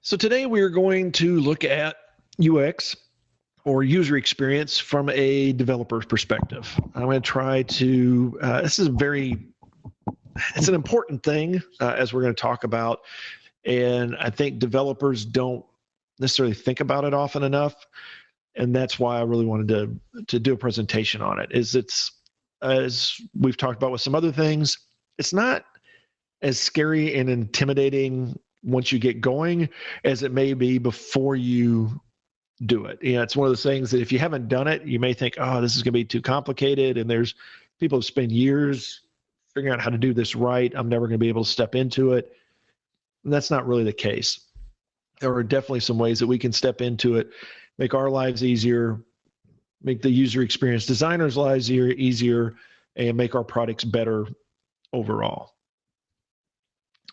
So today we are going to look at UX or user experience from a developer's perspective. I'm going to try to, this is it's an important thing as we're going to talk about. And I think developers don't necessarily think about it often enough. And that's why I really wanted to do a presentation on it. It's, as we've talked about with some other things, it's not as scary and intimidating once you get going as it may be before you do it. It's one of those things that if you haven't done it, you may think, oh, this is going to be too complicated. And there's people who spend years figuring out how to do this right. I'm never going to be able to step into it. And that's not really the case. There are definitely some ways that we can step into it, make our lives easier, make the user experience designers' lives easier, and make our products better overall.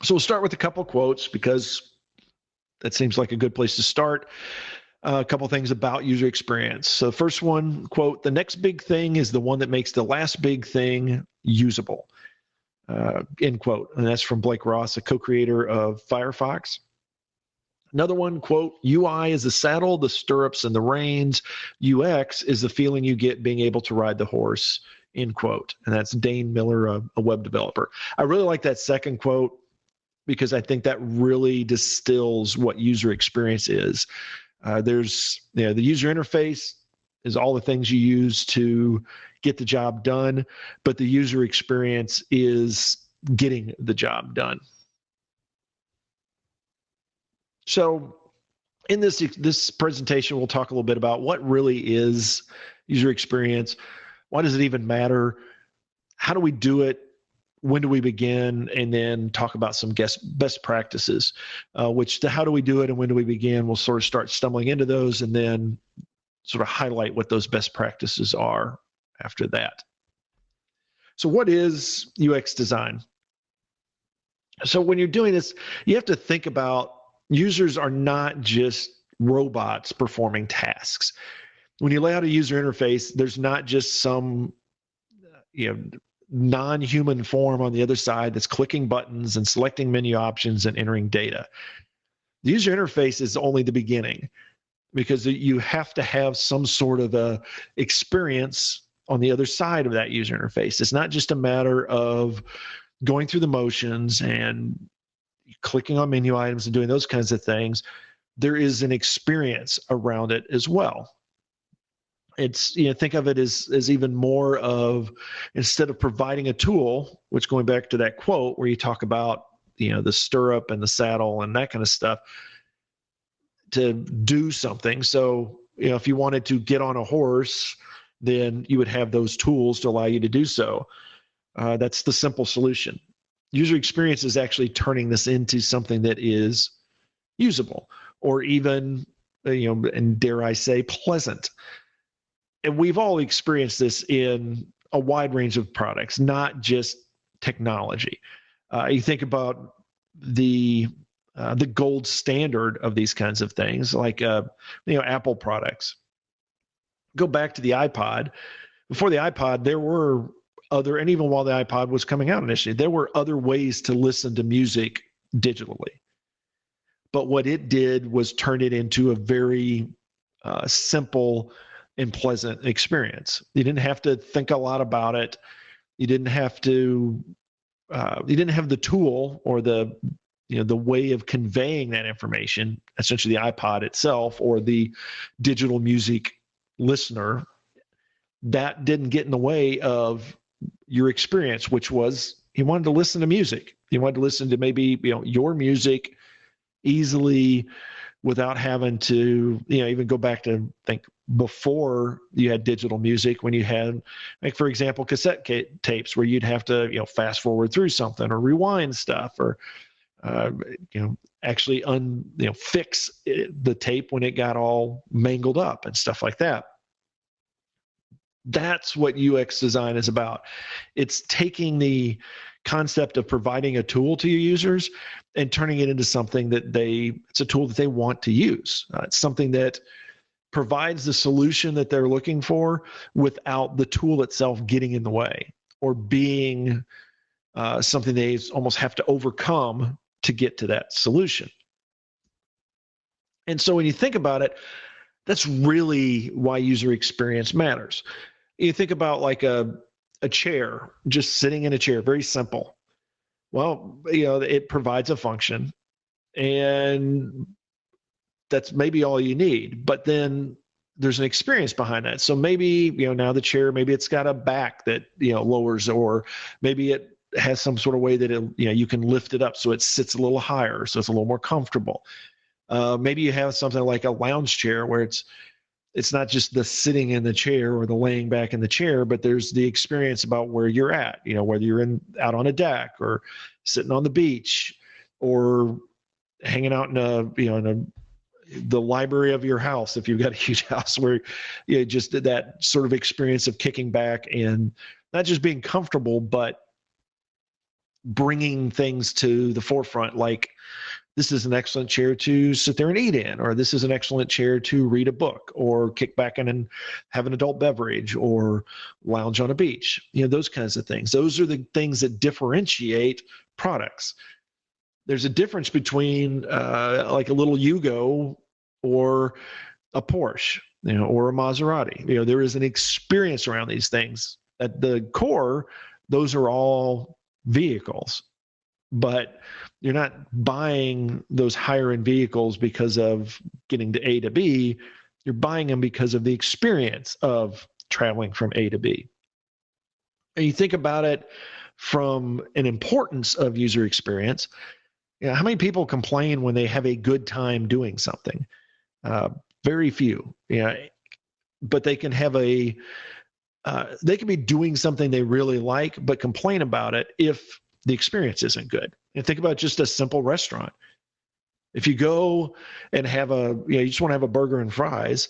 So we'll start with a couple quotes because that seems like a good place to start. A couple things about user experience. So the first one, quote, "The next big thing is the one that makes the last big thing usable," end quote. And that's from Blake Ross, a co-creator of Firefox. Another one, quote, "UI is the saddle, the stirrups, and the reins. UX is the feeling you get being able to ride the horse," end quote. And that's Dane Miller, a web developer. I really like that second quote because I think that really distills what user experience is. There's, the user interface is all the things you use to get the job done, but the user experience is getting the job done. So in this presentation, we'll talk a little bit about what really is user experience. Why does it even matter? How do we do it? When do we begin? And then talk about some best practices, how do we do it and when do we begin? We'll sort of start stumbling into those and then sort of highlight what those best practices are after that. So what is UX design? So when you're doing this, you have to think about users are not just robots performing tasks. When you lay out a user interface, there's not just some, non-human form on the other side that's clicking buttons and selecting menu options and entering data. The user interface is only the beginning because you have to have some sort of a experience on the other side of that user interface. It's not just a matter of going through the motions and clicking on menu items and doing those kinds of things. There is an experience around it as well. It's, think of it as even more of, instead of providing a tool, which going back to that quote where you talk about, the stirrup and the saddle and that kind of stuff, to do something. So, if you wanted to get on a horse, then you would have those tools to allow you to do so. That's the simple solution. User experience is actually turning this into something that is usable or even, and dare I say, pleasant. And we've all experienced this in a wide range of products, not just technology. You think about the gold standard of these kinds of things, like Apple products. Go back to the iPod. Before the iPod, there were other, and even while the iPod was coming out initially, there were other ways to listen to music digitally. But what it did was turn it into a very simple and pleasant experience. You didn't have to think a lot about it. You didn't have to. You didn't have the tool or the way of conveying that information. Essentially, the iPod itself or the digital music listener, that didn't get in the way of your experience, which was you wanted to listen to music. You wanted to listen to maybe your music easily without having to even go back to think before you had digital music, when you had, like, for example, cassette tapes where you'd have to fast forward through something or rewind stuff or actually fix the tape when it got all mangled up and stuff like that. That's what UX design is about. It's taking the concept of providing a tool to your users and turning it into something that it's a tool that they want to use. It's something that provides the solution that they're looking for without the tool itself getting in the way or being something they almost have to overcome to get to that solution. And so when you think about it, that's really why user experience matters. You think about like a chair, just sitting in a chair, very simple. Well, it provides a function, and that's maybe all you need. But then there's an experience behind that. So maybe, now the chair, maybe it's got a back that, lowers, or maybe it has some sort of way that you can lift it up so it sits a little higher, so it's a little more comfortable. Maybe you have something like a lounge chair where it's not just the sitting in the chair or the laying back in the chair, but there's the experience about where you're at, whether you're out on a deck or sitting on the beach or hanging out in the library of your house, if you've got a huge house, where just that sort of experience of kicking back and not just being comfortable, but bringing things to the forefront, like this is an excellent chair to sit there and eat in, or this is an excellent chair to read a book or kick back in and have an adult beverage or lounge on a beach. Those kinds of things. Those are the things that differentiate products. There's a difference between like a little Yugo or a Porsche, or a Maserati. There is an experience around these things. At the core, those are all vehicles, but you're not buying those higher end vehicles because of getting to A to B. You're buying them because of the experience of traveling from A to B. And you think about it from an importance of user experience. How many people complain when they have a good time doing something? Very few. But they can have they can be doing something they really like, but complain about it if the experience isn't good. And think about just a simple restaurant. If you go and have you just want to have a burger and fries,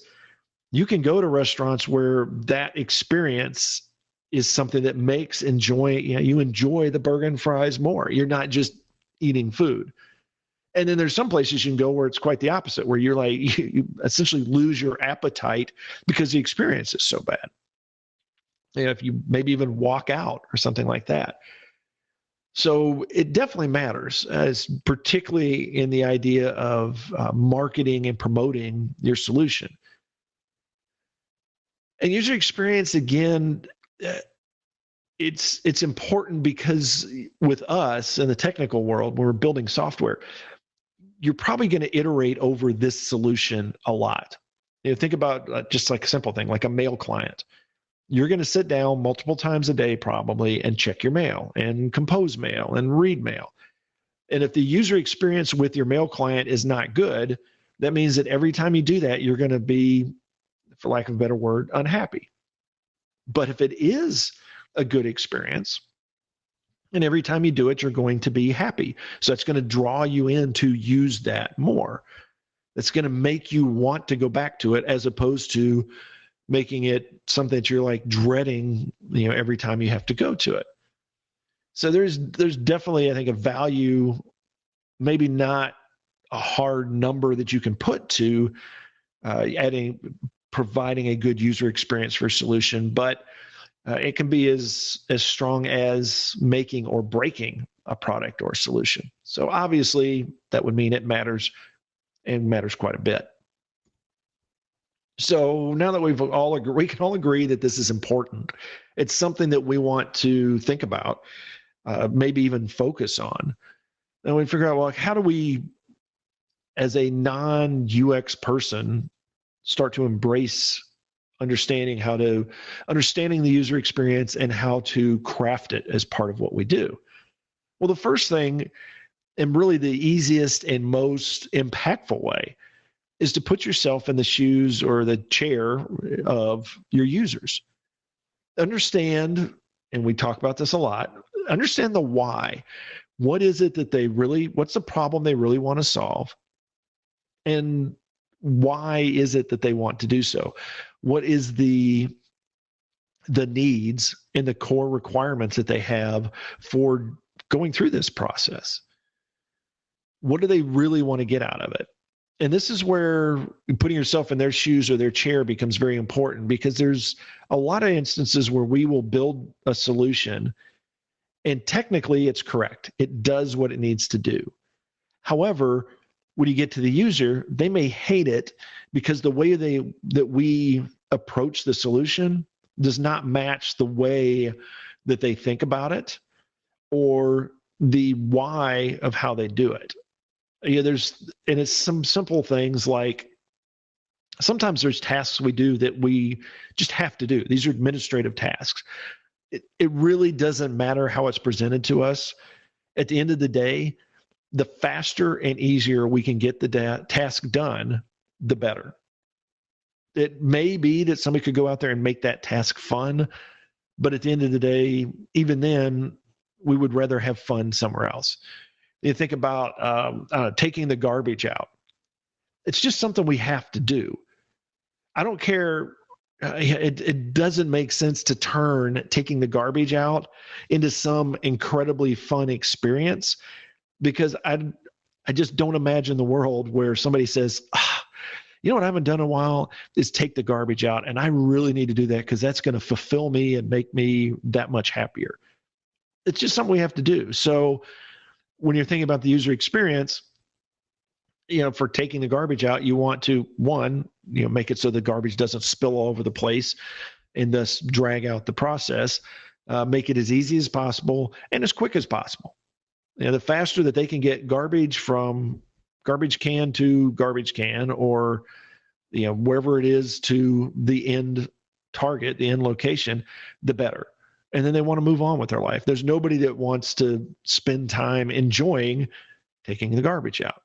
you can go to restaurants where that experience is something that makes you enjoy the burger and fries more. You're not just eating food. And then there's some places you can go where it's quite the opposite, where you're like, you essentially lose your appetite because the experience is so bad. If you maybe even walk out or something like that. So it definitely matters, as particularly in the idea of marketing and promoting your solution. And user experience, again, it's important because with us in the technical world, when we're building software, you're probably going to iterate over this solution a lot. Think about just like a simple thing, like a mail client. You're going to sit down multiple times a day probably and check your mail and compose mail and read mail. And if the user experience with your mail client is not good, that means that every time you do that, you're going to be, for lack of a better word, unhappy. But if it is a good experience, and every time you do it, you're going to be happy. So it's going to draw you in to use that more. It's going to make you want to go back to it, as opposed to making it something that you're like dreading, every time you have to go to it. So there's definitely, I think, a value, maybe not a hard number that you can put to providing a good user experience for a solution, but it can be as strong as making or breaking a product or solution. So obviously that would mean it matters, and matters quite a bit. So now that we can all agree that this is important. It's something that we want to think about, maybe even focus on. And we figure out, well, how do we, as a non-UX person, start to embrace understanding the user experience and how to craft it as part of what we do? Well, the first thing, and really the easiest and most impactful way, is to put yourself in the shoes or the chair of your users. Understand, and we talk about this a lot, understand the why. What is it that what's the problem they really want to solve? And why is it that they want to do so? What is the needs and the core requirements that they have for going through this process? What do they really want to get out of it? And this is where putting yourself in their shoes or their chair becomes very important, because there's a lot of instances where we will build a solution and technically it's correct. It does what it needs to do. However, When you get to the user, they may hate it because the way that we approach the solution does not match the way that they think about it or the why of how they do it. And it's some simple things like sometimes there's tasks we do that we just have to do. These are administrative tasks. It really doesn't matter how it's presented to us. At the end of the day, the faster and easier we can get the task done, the better. It may be that somebody could go out there and make that task fun, but at the end of the day, even then, we would rather have fun somewhere else. You think about taking the garbage out. It's just something we have to do. I don't care. It doesn't make sense to turn taking the garbage out into some incredibly fun experience, because I just don't imagine the world where somebody says, you know what I haven't done in a while is take the garbage out, and I really need to do that because that's going to fulfill me and make me that much happier. It's just something we have to do. So when you're thinking about the user experience, for taking the garbage out, you want to, one, make it so the garbage doesn't spill all over the place and thus drag out the process. Make it as easy as possible and as quick as possible. The faster that they can get garbage from garbage can to garbage can, or wherever it is to the end target, the end location, the better. And then they want to move on with their life. There's nobody that wants to spend time enjoying taking the garbage out.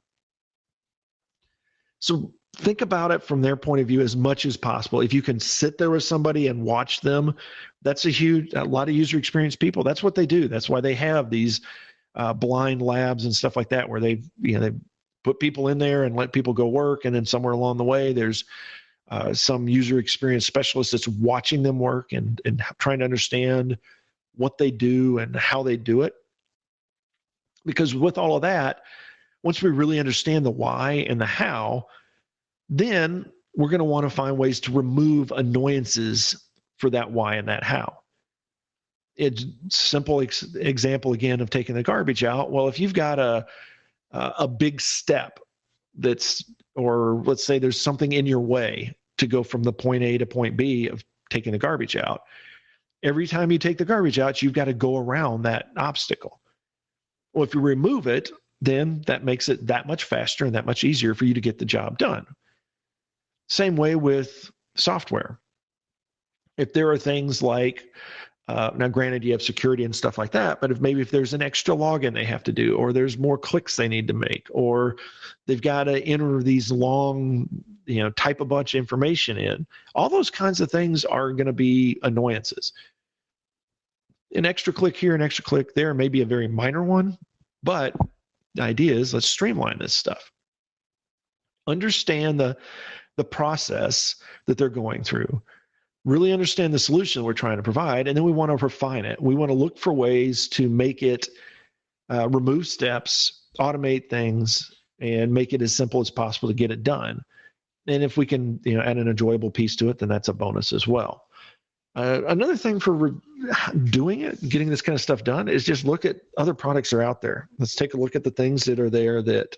So think about it from their point of view as much as possible. If you can sit there with somebody and watch them, that's a lot of user experience people. That's what they do. That's why they have these blind labs and stuff like that, where they put people in there and let people go work. And then somewhere along the way, there's some user experience specialist that's watching them work and trying to understand what they do and how they do it. Because with all of that, once we really understand the why and the how, then we're going to want to find ways to remove annoyances for that why and that how. It's simple example again of taking the garbage out. Well, if you've got a big step or let's say there's something in your way to go from the point A to point B of taking the garbage out, every time you take the garbage out, you've got to go around that obstacle. Well, if you remove it, then that makes it that much faster and that much easier for you to get the job done. Same way with software. If there are things like, now granted you have security and stuff like that, but if there's an extra login they have to do, or there's more clicks they need to make, or they've got to enter these long, type a bunch of information in, all those kinds of things are going to be annoyances. An extra click here, an extra click there may be a very minor one, but the idea is let's streamline this stuff. Understand the process that they're going through. Really understand the solution we're trying to provide, and then we want to refine it. We want to look for ways to make it, remove steps, automate things, and make it as simple as possible to get it done. And if we can, add an enjoyable piece to it, then that's a bonus as well. Another thing for doing it, getting this kind of stuff done, is just look at other products that are out there. Let's take a look at the things that are there that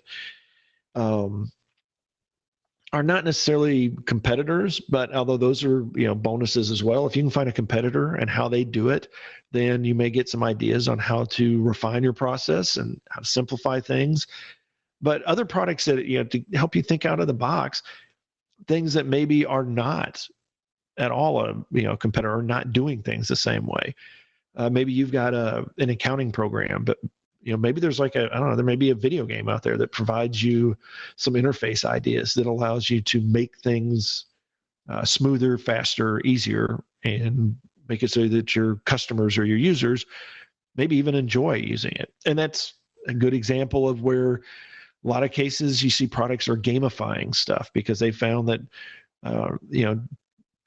are not necessarily competitors, but although those are bonuses as well. If you can find a competitor and how they do it, then you may get some ideas on how to refine your process and how to simplify things. But other products that to help you think out of the box, things that maybe are not at all a competitor, or not doing things the same way. Maybe you've got an accounting program, but maybe there's there may be a video game out there that provides you some interface ideas that allows you to make things smoother, faster, easier, and make it so that your customers or your users maybe even enjoy using it. And that's a good example of where a lot of cases you see products are gamifying stuff because they found that,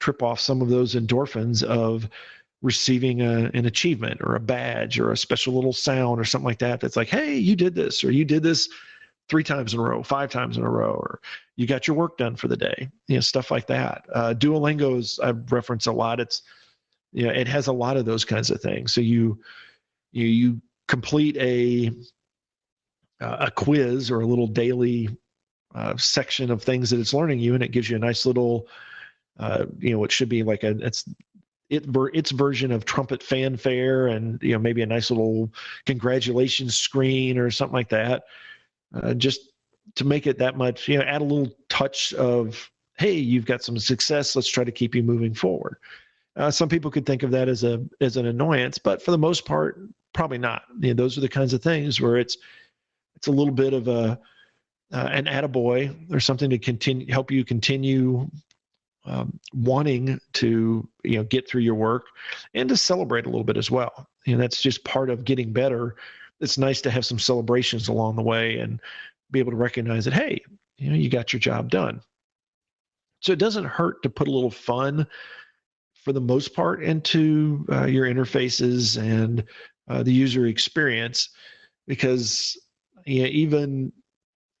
trip off some of those endorphins of receiving an achievement or a badge or a special little sound or something like that. That's like, hey, you did this, or you did this 3 times in a row, 5 times in a row, or you got your work done for the day, stuff like that. Duolingo's I reference a lot. It's, it has a lot of those kinds of things. So you complete a quiz or a little daily section of things that it's learning you, and it gives you a nice little, it should be like its version of trumpet fanfare, and maybe a nice little congratulations screen or something like that, just to make it that much, add a little touch of, hey, you've got some success, let's try to keep you moving forward. Some people could think of that as an annoyance, but for the most part, probably not. Those are the kinds of things where it's a little bit of an attaboy or something to help you continue wanting to get through your work, and to celebrate a little bit as well. That's just part of getting better. It's nice to have some celebrations along the way and be able to recognize that, hey, you got your job done. So it doesn't hurt to put a little fun, for the most part, into your interfaces and the user experience, because even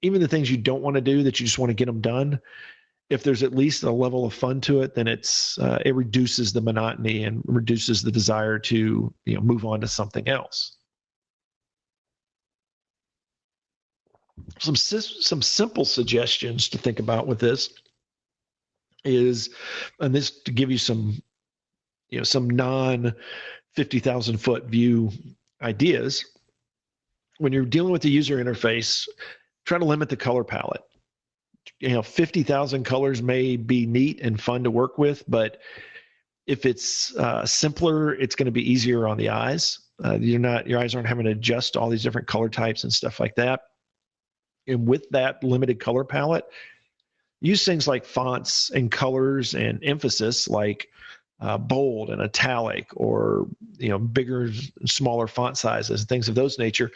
the things you don't want to do, that you just want to get them done, if there's at least a level of fun to it, then it reduces the monotony and reduces the desire to move on to something else. Some simple suggestions to think about with this is, and this to give you some non 50,000 foot view ideas. When you're dealing with the user interface, try to limit the color palette. 50,000 colors may be neat and fun to work with, but if it's simpler, it's going to be easier on the eyes. Your eyes aren't having to adjust all these different color types and stuff like that. And with that limited color palette, use things like fonts and colors and emphasis, like bold and italic, or bigger, smaller font sizes, things of those nature.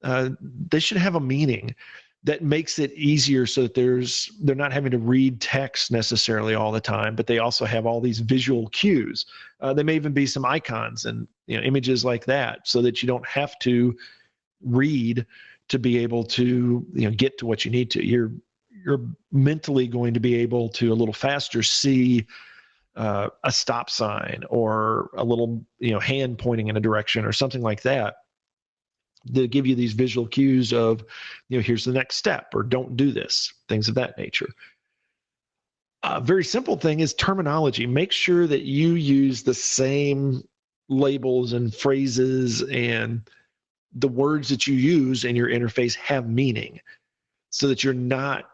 They should have a meaning that makes it easier, so that they're not having to read text necessarily all the time, but they also have all these visual cues. There may even be some icons and images like that, so that you don't have to read to be able to get to what you need to. You're mentally going to be able to a little faster see a stop sign, or a little hand pointing in a direction, or something like that, to give you these visual cues of here's the next step, or don't do this, things of that nature. A very simple thing is terminology. Make sure that you use the same labels and phrases, and the words that you use in your interface have meaning, so that you're not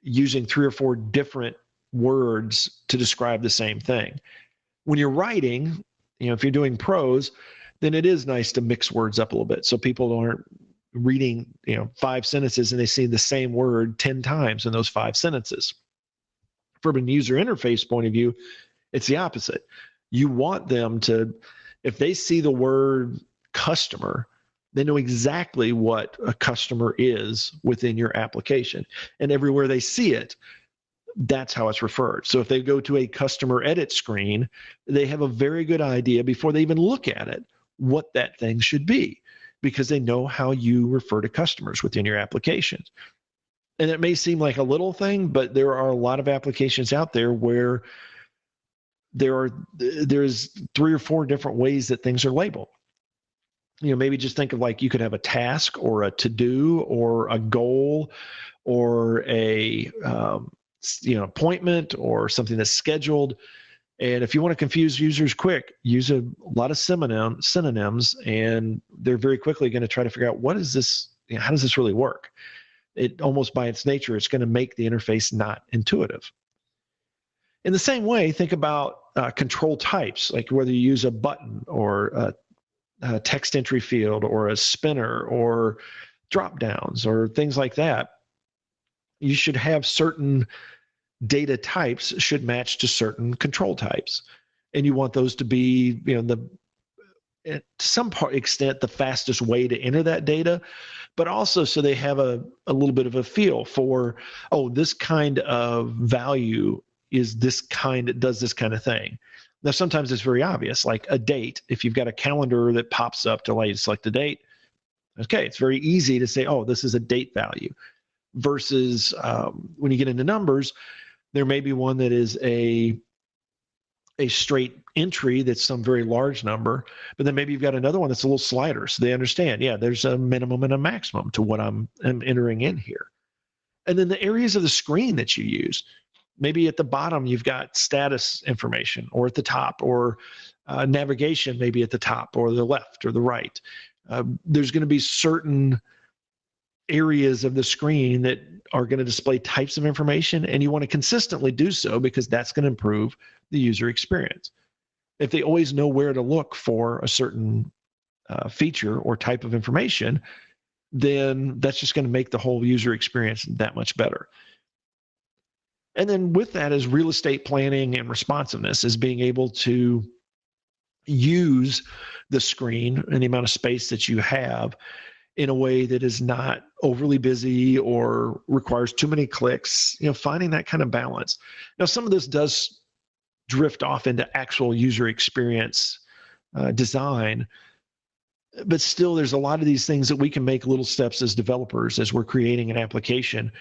using 3 or 4 different words to describe the same thing. When you're writing, if you're doing prose, then it is nice to mix words up a little bit, so people aren't reading 5 sentences and they see the same word 10 times in those 5 sentences. From a user interface point of view, it's the opposite. You want them to, if they see the word customer, they know exactly what a customer is within your application. And everywhere they see it, that's how it's referred. So if they go to a customer edit screen, they have a very good idea before they even look at it what that thing should be, because they know how you refer to customers within your applications. And it may seem like a little thing, but there are a lot of applications out there where there's 3 or 4 different ways that things are labeled. Maybe just think of, like, you could have a task, or a to-do, or a goal, or a appointment, or something that's scheduled. And if you want to confuse users quick, use a lot of synonyms, and they're very quickly going to try to figure out, what is this? How does this really work? It almost by its nature, it's going to make the interface not intuitive. In the same way, think about control types, like whether you use a button, or a text entry field, or a spinner, or drop downs, or things like that. You should have certain data types should match to certain control types, and you want those to be, to some extent, the fastest way to enter that data, but also so they have a little bit of a feel for, this kind of value is this kind, does this kind of thing. Now, sometimes it's very obvious, like a date. If you've got a calendar that pops up to allow you to select a date, okay, it's very easy to say, this is a date value. Versus when you get into numbers, there may be one that is a straight entry that's some very large number, but then maybe you've got another one that's a little slider, so they understand, there's a minimum and a maximum to what I'm entering in here. And then the areas of the screen that you use. Maybe at the bottom, you've got status information, or at the top, or navigation, maybe at the top, or the left, or the right. There's going to be certain areas of the screen that are going to display types of information, and you want to consistently do so because that's going to improve the user experience. If they always know where to look for a certain feature or type of information, then that's just going to make the whole user experience that much better. And then with that is real estate planning and responsiveness, is being able to use the screen and the amount of space that you have in a way that is not overly busy or requires too many clicks, finding that kind of balance. Now, some of this does drift off into actual user experience design, but still there's a lot of these things that we can make little steps as developers as we're creating an application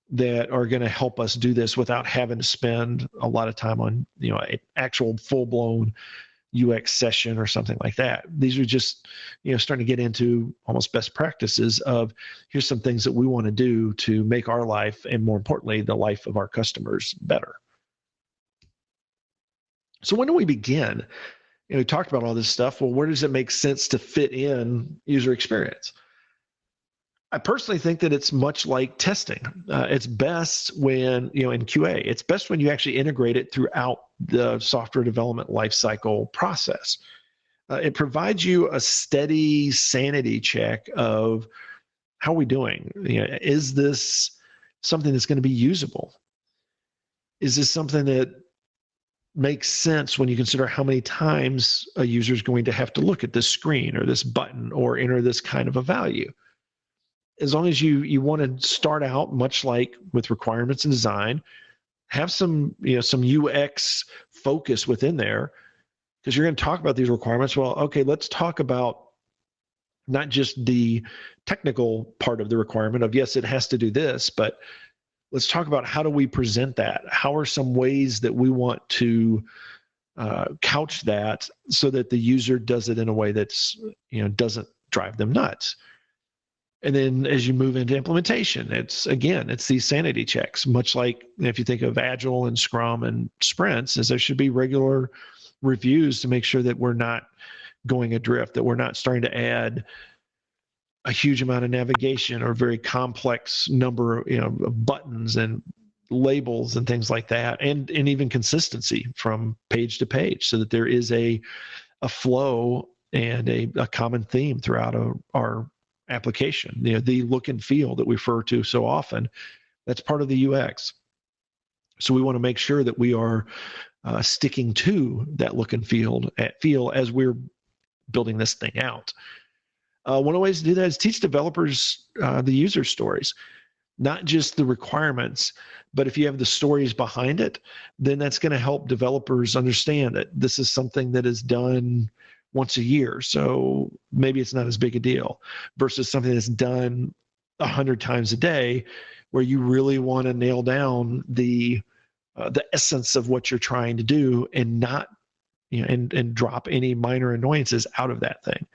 that are going to help us do this without having to spend a lot of time on an actual full-blown UX session or something like that. These are just starting to get into almost best practices of, here's some things that we want to do to make our life, and more importantly, the life of our customers, better. So when do we begin? We talked about all this stuff. Well, where does it make sense to fit in user experience? I personally think that it's much like testing. It's best when, in QA, it's best when you actually integrate it throughout the software development lifecycle process. It provides you a steady sanity check of, how are we doing? Is this something that's going to be usable? Is this something that makes sense when you consider how many times a user is going to have to look at this screen or this button or enter this kind of a value? As long as you want to start out much like with requirements and design, have some UX focus within there, because you're going to talk about these requirements. Well, okay, let's talk about not just the technical part of the requirement of, yes, it has to do this, but let's talk about, how do we present that? How are some ways that we want to couch that so that the user does it in a way that's, doesn't drive them nuts? And then as you move into implementation, it's these sanity checks, much like if you think of Agile and Scrum and sprints, is there should be regular reviews to make sure that we're not going adrift, that we're not starting to add a huge amount of navigation or very complex number of buttons and labels and things like that, and even consistency from page to page, so that there is a flow and a common theme throughout our application. The look and feel that we refer to so often, that's part of the UX. So we want to make sure that we are sticking to that look and feel as we're building this thing out. One of the ways to do that is teach developers the user stories, not just the requirements, but if you have the stories behind it, then that's going to help developers understand that this is something that is done once a year, so maybe it's not as big a deal, versus something that's done 100 times a day, where you really want to nail down the essence of what you're trying to do, and not and drop any minor annoyances out of that thing,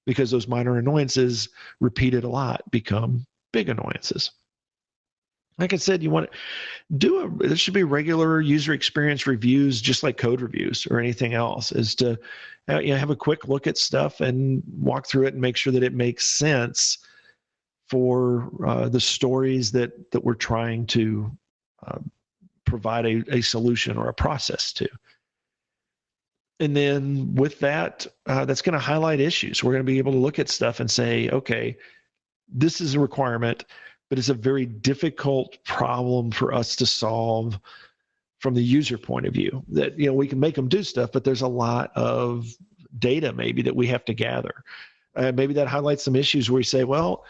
because those minor annoyances repeated a lot become big annoyances. Like I said, you want to there should be regular user experience reviews, just like code reviews or anything else, is to have a quick look at stuff and walk through it and make sure that it makes sense for the stories that we're trying to provide a solution or a process to. And then with that, that's going to highlight issues. We're going to be able to look at stuff and say, okay, this is a requirement, but it's a very difficult problem for us to solve from the user point of view. That we can make them do stuff, but there's a lot of data maybe that we have to gather. Maybe that highlights some issues where we say, well,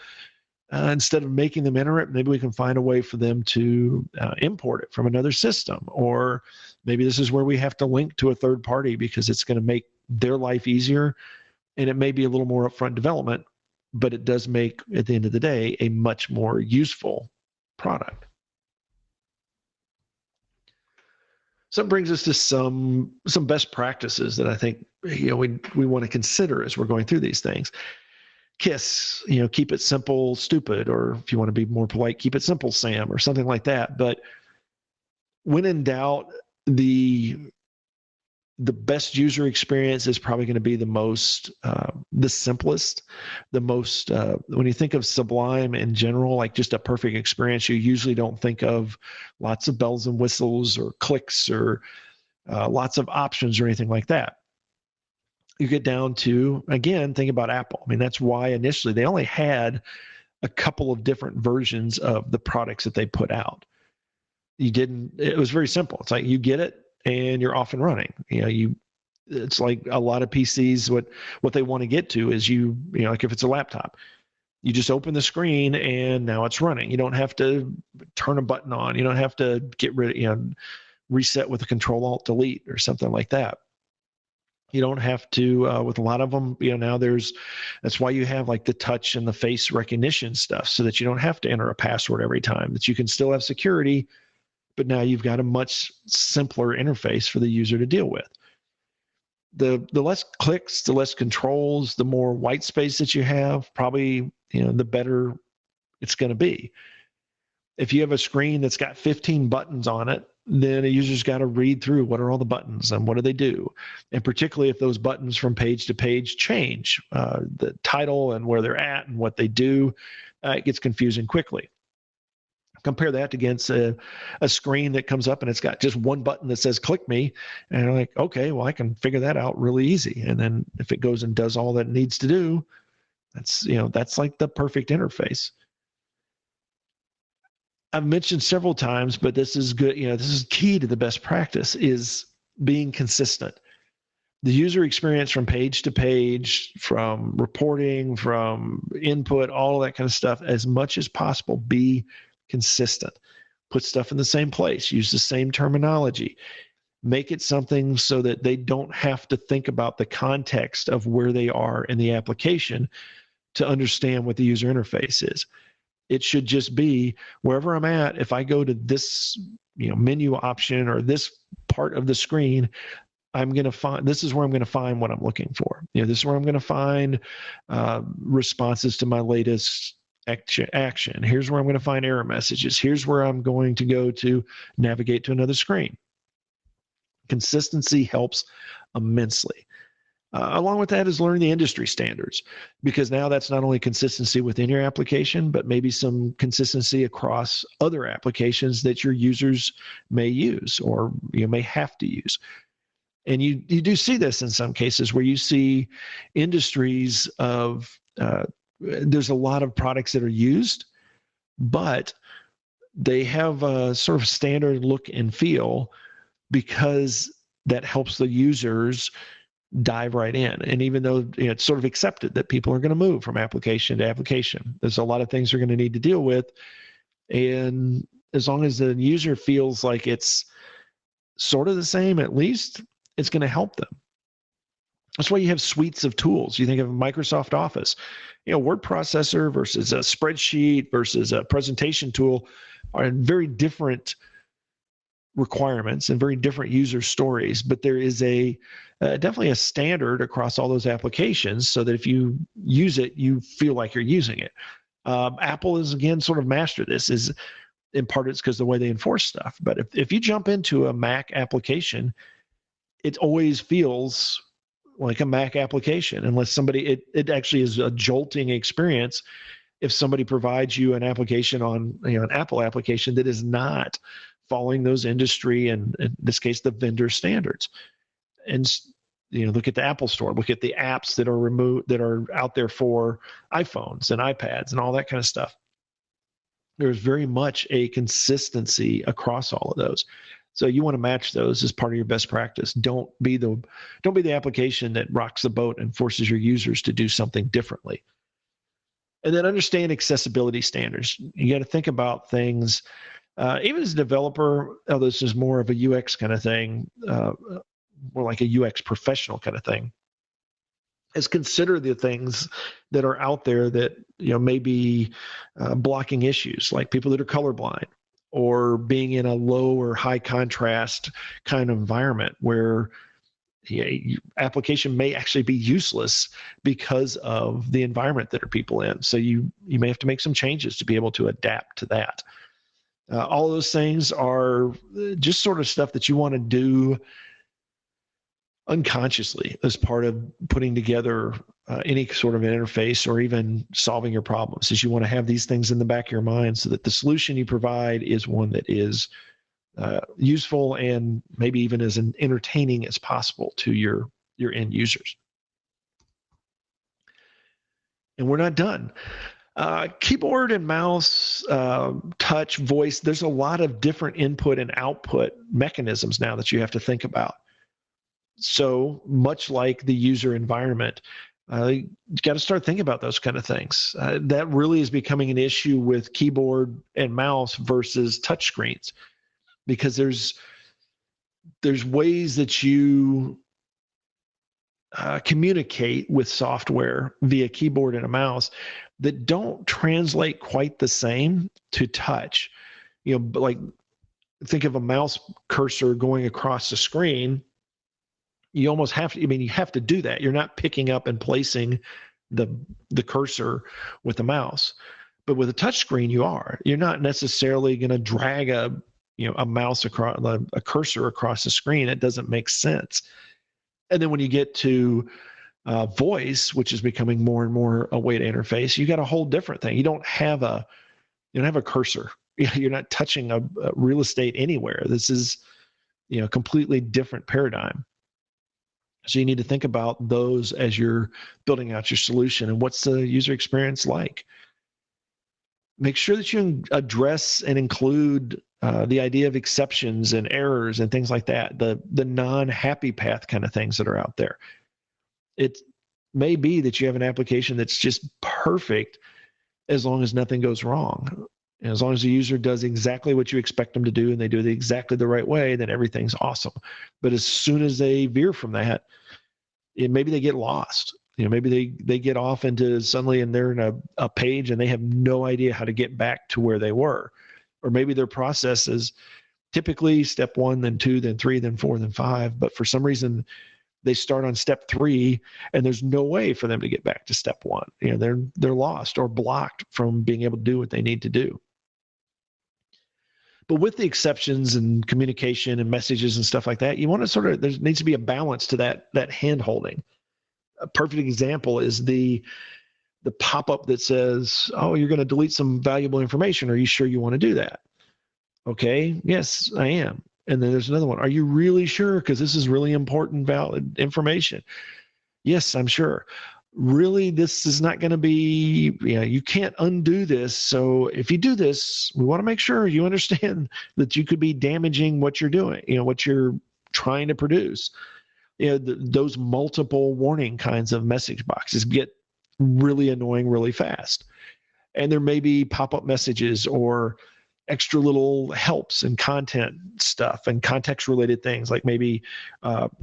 instead of making them enter it, maybe we can find a way for them to import it from another system. Or maybe this is where we have to link to a third party because it's going to make their life easier, and it may be a little more upfront development, but it does make, at the end of the day, a much more useful product. So it brings us to some best practices that I think we want to consider as we're going through these things. KISS, keep it simple, stupid, or if you want to be more polite, keep it simple, Sam, or something like that. But when in doubt, the best user experience is probably going to be the simplest, the most, when you think of Sublime in general, like just a perfect experience, you usually don't think of lots of bells and whistles or clicks or lots of options or anything like that. You get down to, again, think about Apple. I mean, that's why initially they only had a couple of different versions of the products that they put out. It was very simple. It's like you get it and you're off and running. It's like a lot of PCs, what they want to get to is like if it's a laptop, you just open the screen and now it's running. You don't have to turn a button on. You don't have to get rid of, reset with a Control-Alt-Delete or something like that. You don't have to, with a lot of them, now that's why you have like the touch and the face recognition stuff, so that you don't have to enter a password every time, that you can still have security, but now you've got a much simpler interface for the user to deal with. The less clicks, the less controls, the more white space that you have, probably, the better it's going to be. If you have a screen that's got 15 buttons on it, then a user's got to read through what are all the buttons and what do they do. And particularly if those buttons from page to page change, the title and where they're at and what they do, it gets confusing quickly. Compare that against a screen that comes up and it's got just one button that says click me, and you're like, okay, well, I can figure that out really easy. And then if it goes and does all that it needs to do, that's like the perfect interface. I've mentioned several times, but this is good. This is key to the best practice, is being consistent. The user experience from page to page, from reporting, from input, all of that kind of stuff, as much as possible, be consistent. Put stuff in the same place, use the same terminology, make it something so that they don't have to think about the context of where they are in the application to understand what the user interface is. It should just be wherever I'm at. If I go to this, menu option or this part of the screen, this is where I'm going to find what I'm looking for. This is where I'm going to find responses to my latest action. Here's where I'm going to find error messages. Here's where I'm going to go to navigate to another screen. Consistency helps immensely. Along with that is learn the industry standards, because now that's not only consistency within your application, but maybe some consistency across other applications that your users may use or you may have to use. And you do see this in some cases where you see industries of, there's a lot of products that are used, but they have a sort of standard look and feel, because that helps the users dive right in. And even though it's sort of accepted that people are going to move from application to application, there's a lot of things they're going to need to deal with. And as long as the user feels like it's sort of the same, at least it's going to help them. That's why you have suites of tools. You think of Microsoft Office, word processor versus a spreadsheet versus a presentation tool are very different requirements and very different user stories, but there is definitely a standard across all those applications, so that if you use it, you feel like you're using it. Apple is, again, sort of mastered this. Is in part it's because of the way they enforce stuff. But if you jump into a Mac application, it always feels like a Mac application, unless it actually is a jolting experience if somebody provides you an application on an Apple application that is not following those industry, and in this case, the vendor standards. And look at the Apple Store, look at the apps that are out there for iPhones and iPads and all that kind of stuff. There's very much a consistency across all of those. So you want to match those as part of your best practice. Don't be the application that rocks the boat and forces your users to do something differently. And then understand accessibility standards. You got to think about things. Even as a developer, although this is more of a UX kind of thing, more like a UX professional kind of thing, is consider the things that are out there that may be blocking issues, like people that are colorblind, or being in a low or high contrast kind of environment where Your application may actually be useless because of the environment that are people in. So you may have to make some changes to be able to adapt to that. All of those things are just sort of stuff that you want to do unconsciously as part of putting together any sort of an interface or even solving your problems. Is you want to have these things in the back of your mind so that the solution you provide is one that is useful and maybe even as entertaining as possible to your end users. And we're not done. Keyboard and mouse, touch, voice, there's a lot of different input and output mechanisms now that you have to think about. So much like the user environment, you got to start thinking about those kind of things. That really is becoming an issue with keyboard and mouse versus touch screens, because there's ways that you communicate with software via keyboard and a mouse that don't translate quite the same to touch. Like think of a mouse cursor going across the screen. You almost have to, you have to do that. You're not picking up and placing the cursor with the mouse. But with a touch screen, you are. You're not necessarily going to drag a mouse across, a cursor across the screen. It doesn't make sense. And then when you get to voice, which is becoming more and more a way to interface, you got a whole different thing. You don't have a cursor. You're not touching a real estate anywhere. This is completely different paradigm. So you need to think about those as you're building out your solution and what's the user experience like. Make sure that you address and include the idea of exceptions and errors and things like that, the non-happy path kind of things that are out there. It may be that you have an application that's just perfect as long as nothing goes wrong. And as long as the user does exactly what you expect them to do and they do it exactly the right way, then everything's awesome. But as soon as they veer from that, maybe they get lost. Maybe they get off into suddenly and they're in a page and they have no idea how to get back to where they were. Or maybe their process is typically step 1, then 2, then 3, then 4, then 5. But for some reason, they start on step 3 and there's no way for them to get back to step 1. They're lost or blocked from being able to do what they need to do. But with the exceptions and communication and messages and stuff like that, you want to there needs to be a balance to that hand holding. A perfect example is the pop-up that says, oh, you're going to delete some valuable information. Are you sure you want to do that? Okay, yes, I am. And then there's another one. Are you really sure? Because this is really important, valid information. Yes, I'm sure. Really, this is not going to be, you can't undo this. So if you do this, we want to make sure you understand that you could be damaging what you're doing, what you're trying to produce. Those multiple warning kinds of message boxes get really annoying really fast. And there may be pop-up messages or extra little helps and content stuff and context-related things like maybe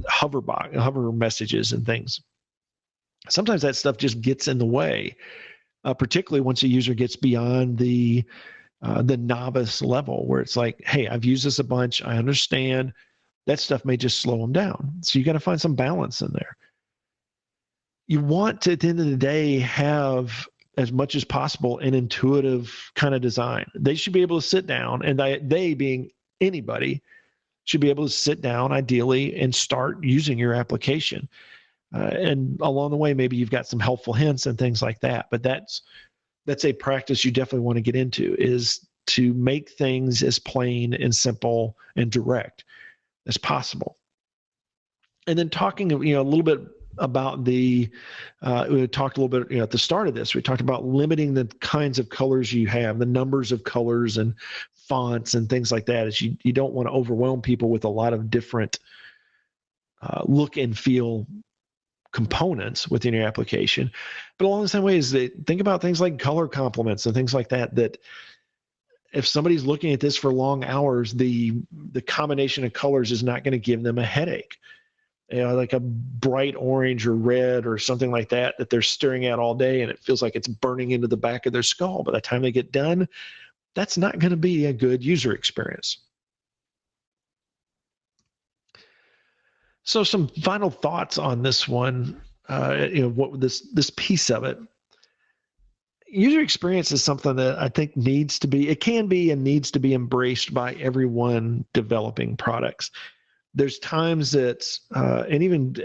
hover messages and things. Sometimes that stuff just gets in the way, particularly once a user gets beyond the novice level where it's like, hey, I've used this a bunch. I understand. That stuff may just slow them down. So you got to find some balance in there. You want to, at the end of the day, have as much as possible an intuitive kind of design. They should be able to sit down, and they being anybody, should be able to sit down ideally and start using your application. And along the way, maybe you've got some helpful hints and things like that. But that's a practice you definitely want to get into, is to make things as plain and simple and direct as possible. And then talking, a little bit about we talked a little bit, at the start of this, we talked about limiting the kinds of colors you have, the numbers of colors and fonts and things like that, as you don't want to overwhelm people with a lot of different look and feel components within your application. But along the same way is that think about things like color complements and things like that, that if somebody's looking at this for long hours, the combination of colors is not going to give them a headache. Like a bright orange or red or something like that they're staring at all day and it feels like it's burning into the back of their skull. By the time they get done, that's not going to be a good user experience. So some final thoughts on this one, what this piece of it. User experience is something that I think it can be and needs to be embraced by everyone developing products. There's times that, and even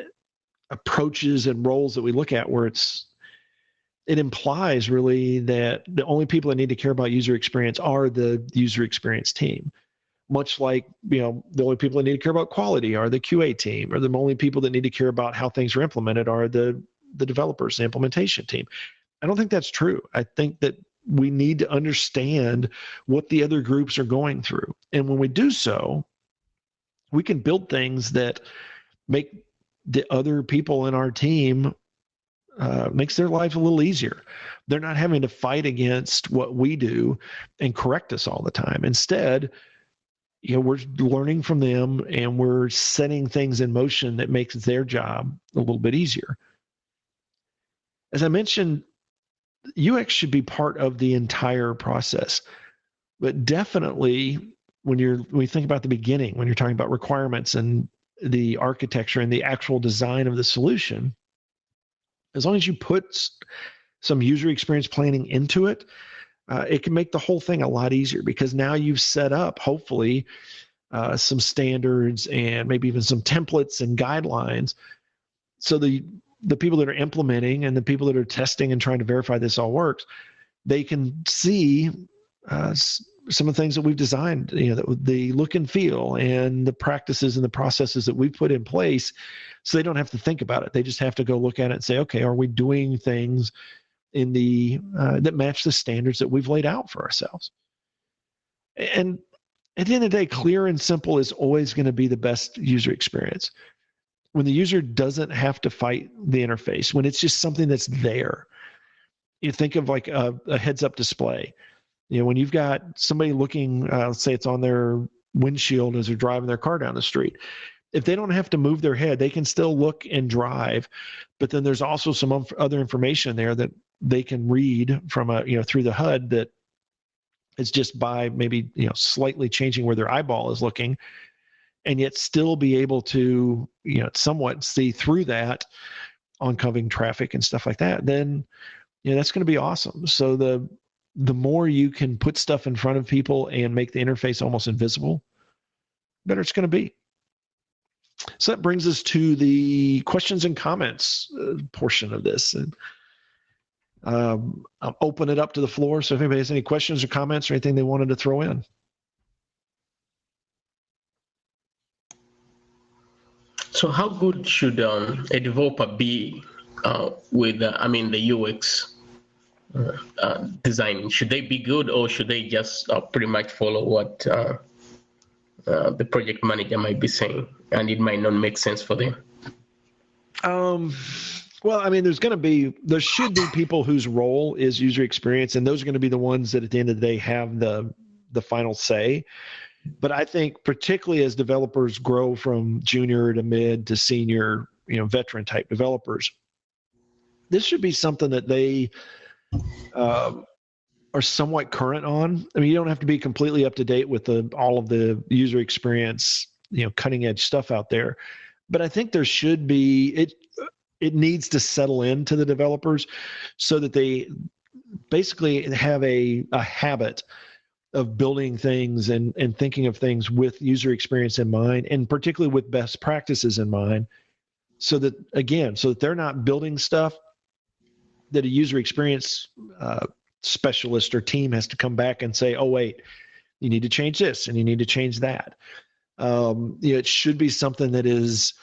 approaches and roles that we look at where it implies really that the only people that need to care about user experience are the user experience team. Much like, the only people that need to care about quality are the QA team, or the only people that need to care about how things are implemented are the developers, the implementation team. I don't think that's true. I think that we need to understand what the other groups are going through. And when we do so, we can build things that make the other people in our team, makes their life a little easier. They're not having to fight against what we do and correct us all the time. Instead, we're learning from them and we're setting things in motion that makes their job a little bit easier. As I mentioned, UX should be part of the entire process, but definitely when you think about the beginning, when you're talking about requirements and the architecture and the actual design of the solution, as long as you put some user experience planning into it, it can make the whole thing a lot easier, because now you've set up, hopefully, some standards and maybe even some templates and guidelines, so the people that are implementing and the people that are testing and trying to verify this all works, they can see some of the things that we've designed, the look and feel and the practices and the processes that we've put in place, so they don't have to think about it. They just have to go look at it and say, okay, are we doing things in that match the standards that we've laid out for ourselves? And at the end of the day, clear and simple is always going to be the best user experience. When the user doesn't have to fight the interface, when it's just something that's there. You think of like a heads-up display. When you've got somebody looking, let's say it's on their windshield as they're driving their car down the street. If they don't have to move their head, they can still look and drive. But then there's also some other information there that they can read from through the HUD, that is just by maybe slightly changing where their eyeball is looking, and yet still be able to somewhat see through that oncoming traffic and stuff like that. Then that's going to be awesome. So the more you can put stuff in front of people and make the interface almost invisible, better it's going to be. So that brings us to the questions and comments portion of this. And I'll open it up to the floor. So if anybody has any questions or comments or anything they wanted to throw in. So how good should a developer be with, the UX design? Should they be good, or should they just pretty much follow what the project manager might be saying, and it might not make sense for them? Well, there should be people whose role is user experience, and those are going to be the ones that at the end of the day have the final say. But I think particularly as developers grow from junior to mid to senior, veteran type developers, this should be something that they are somewhat current on. You don't have to be completely up to date with all of the user experience, cutting edge stuff out there. But I think there should be, it needs to settle into the developers so that they basically have a habit of building things and thinking of things with user experience in mind, and particularly with best practices in mind, so that they're not building stuff that a user experience specialist or team has to come back and say, oh, wait, you need to change this and you need to change that. It should be something that is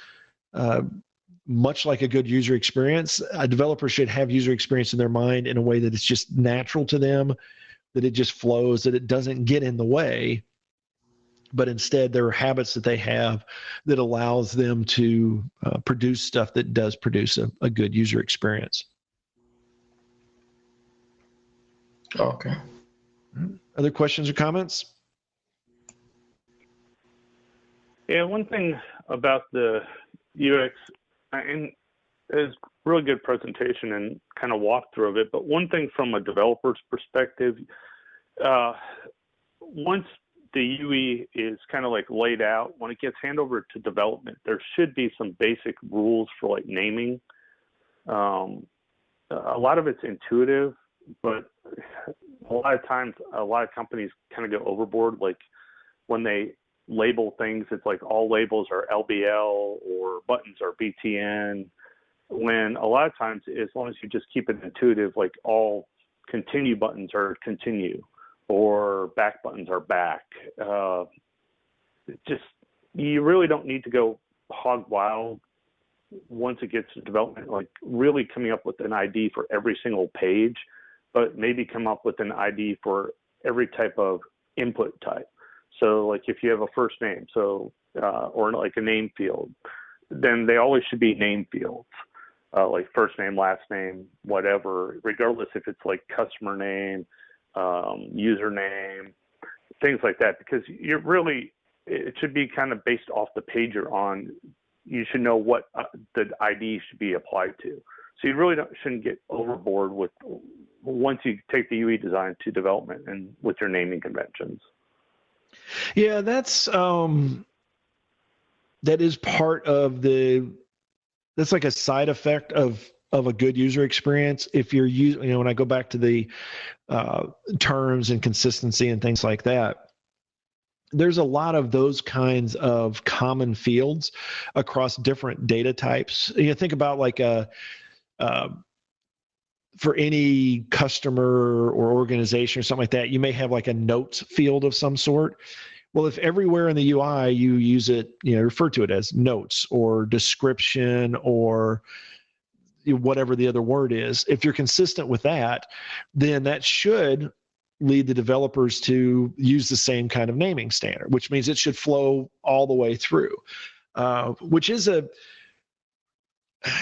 much like a good user experience. A developer should have user experience in their mind in a way that it's just natural to them, that it just flows, that it doesn't get in the way, but instead there are habits that they have that allows them to produce stuff that does produce a good user experience. Okay. Other questions or comments? Yeah, one thing about the UX, and is really good presentation and kind of walkthrough of it, but one thing from a developer's perspective, once the UE is kind of like laid out, when it gets handed over to development, there should be some basic rules for like naming. A lot of it's intuitive, but a lot of times, a lot of companies kind of go overboard. Like when they label things, it's like all labels are LBL or buttons are BTN. When a lot of times, as long as you just keep it intuitive, like all continue buttons are continue, or back buttons are back. Just, you really don't need to go hog wild once it gets to development, like really coming up with an ID for every single page, but maybe come up with an ID for every type of input type. So like if you have a first name, so or like a name field, then they always should be name fields, like first name, last name, whatever, regardless if it's like customer name, username, things like that, because you're really, it should be kind of based off the page you're on. You should know what the ID should be applied to. So you really shouldn't get overboard with once you take the UE design to development and with your naming conventions. Yeah, that's that is part of that's like a side effect of a good user experience. If you're using, when I go back to the terms and consistency and things like that, there's a lot of those kinds of common fields across different data types. Think about like for any customer or organization or something like that, you may have like a notes field of some sort. Well, if everywhere in the UI you use it, refer to it as notes or description or whatever the other word is, if you're consistent with that, then that should lead the developers to use the same kind of naming standard, which means it should flow all the way through, which is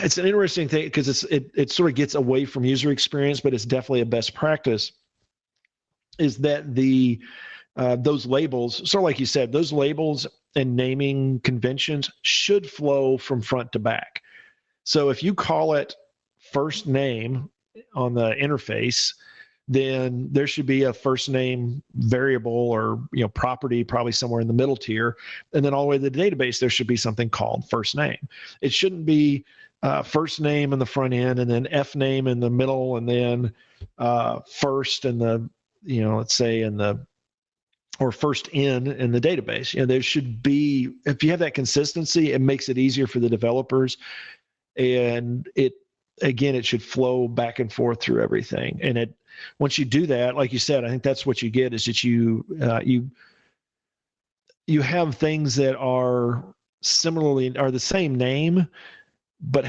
it's an interesting thing because it sort of gets away from user experience, but it's definitely a best practice, is that those labels, sort of like you said, those labels and naming conventions should flow from front to back. So if you call it first name on the interface, then there should be a first name variable or property probably somewhere in the middle tier, and then all the way to the database there should be something called first name. It shouldn't be first name in the front end and then F name in the middle and then first in the let's say or first in the database. There should be, if you have that consistency, it makes it easier for the developers, and it should flow back and forth through everything. And once you do that, like you said, I think that's what you get, is that you have things that are the same name, but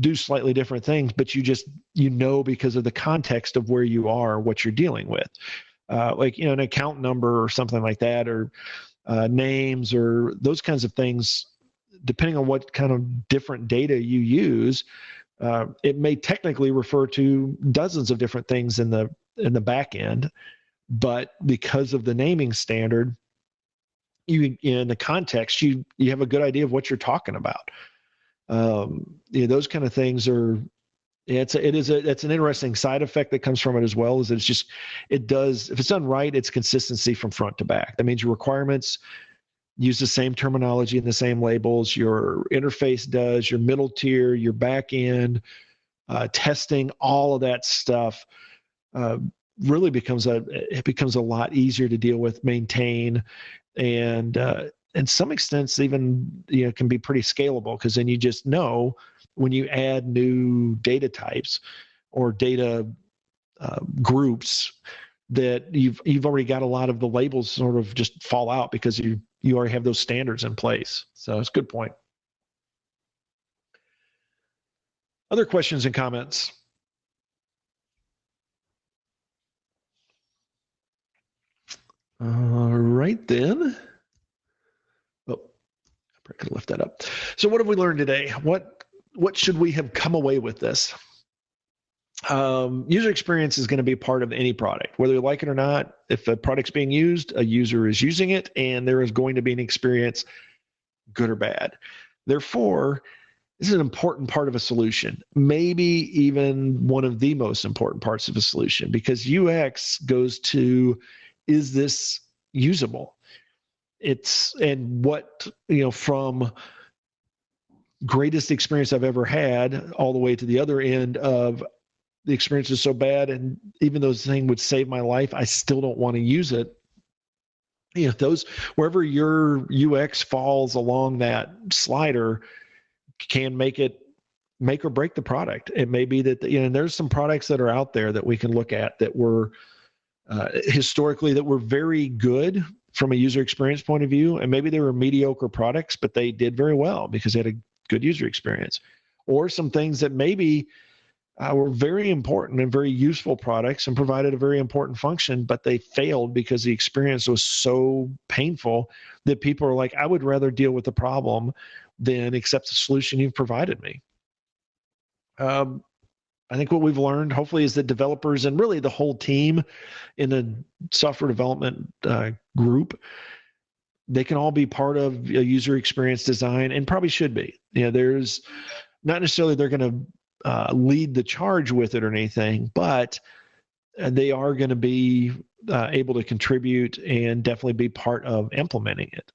do slightly different things, but because of the context of where you are, what you're dealing with, like an account number or something like that, or names or those kinds of things. Depending on what kind of different data you use, it may technically refer to dozens of different things in the back end, but because of the naming standard, in the context, you have a good idea of what you're talking about. Those kind of things are. It's an interesting side effect that comes from it as well. Is if it's done right, it's consistency from front to back. That means your requirements use the same terminology and the same labels. Your interface does, your middle tier, your back end, testing, all of that stuff really becomes a lot easier to deal with, maintain, and in some extents even can be pretty scalable, because then you just know when you add new data types or data groups that you've already got a lot of the labels sort of just fall out because you already have those standards in place. So it's a good point. Other questions and comments? All right then. Oh, I could have left that up. So what have we learned today? What should we have come away with this? User experience is going to be part of any product, whether you like it or not. If a product's being used, a user is using it, and there is going to be an experience, good or bad. Therefore, this is an important part of a solution, maybe even one of the most important parts of a solution, because UX goes to, is this usable. And what, from greatest experience I've ever had all the way to the other end of the experience is so bad, and even though this thing would save my life, I still don't want to use it. Those, wherever your UX falls along that slider, can make or break the product. It may be that, and there's some products that are out there that we can look at that were historically that were very good from a user experience point of view, and maybe they were mediocre products, but they did very well because they had a good user experience. Or some things that maybe were very important and very useful products and provided a very important function, but they failed because the experience was so painful that people are like, I would rather deal with the problem than accept the solution you've provided me. I think what we've learned, hopefully, is that developers and really the whole team in the software development group, they can all be part of a user experience design, and probably should be. There's not necessarily they're going to lead the charge with it or anything, but they are going to be able to contribute and definitely be part of implementing it.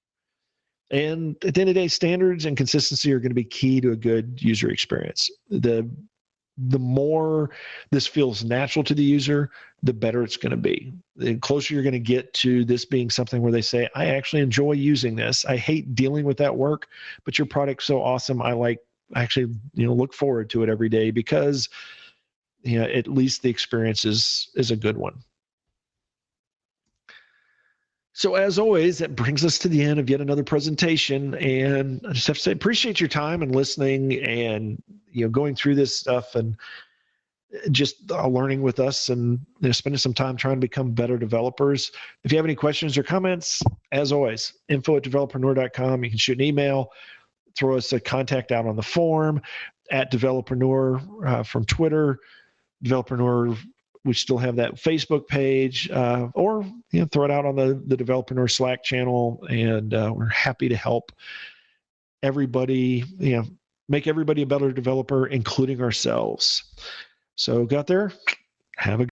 And at the end of the day, standards and consistency are going to be key to a good user experience. The more this feels natural to the user, the better it's going to be. The closer you're going to get to this being something where they say, I actually enjoy using this. I hate dealing with that work, but your product's so awesome. I actually look forward to it every day because at least the experience is a good one. So as always, that brings us to the end of yet another presentation. And I just have to say, appreciate your time and listening and going through this stuff and just learning with us and spending some time trying to become better developers. If you have any questions or comments, as always, info@developerpreneur.com. You can shoot an email, throw us a contact out on the form @developerpreneur from Twitter, Developerpreneur. We still have that Facebook page, or throw it out on the Developerpreneur Slack channel, and we're happy to help everybody, make everybody a better developer, including ourselves. So go out there, have a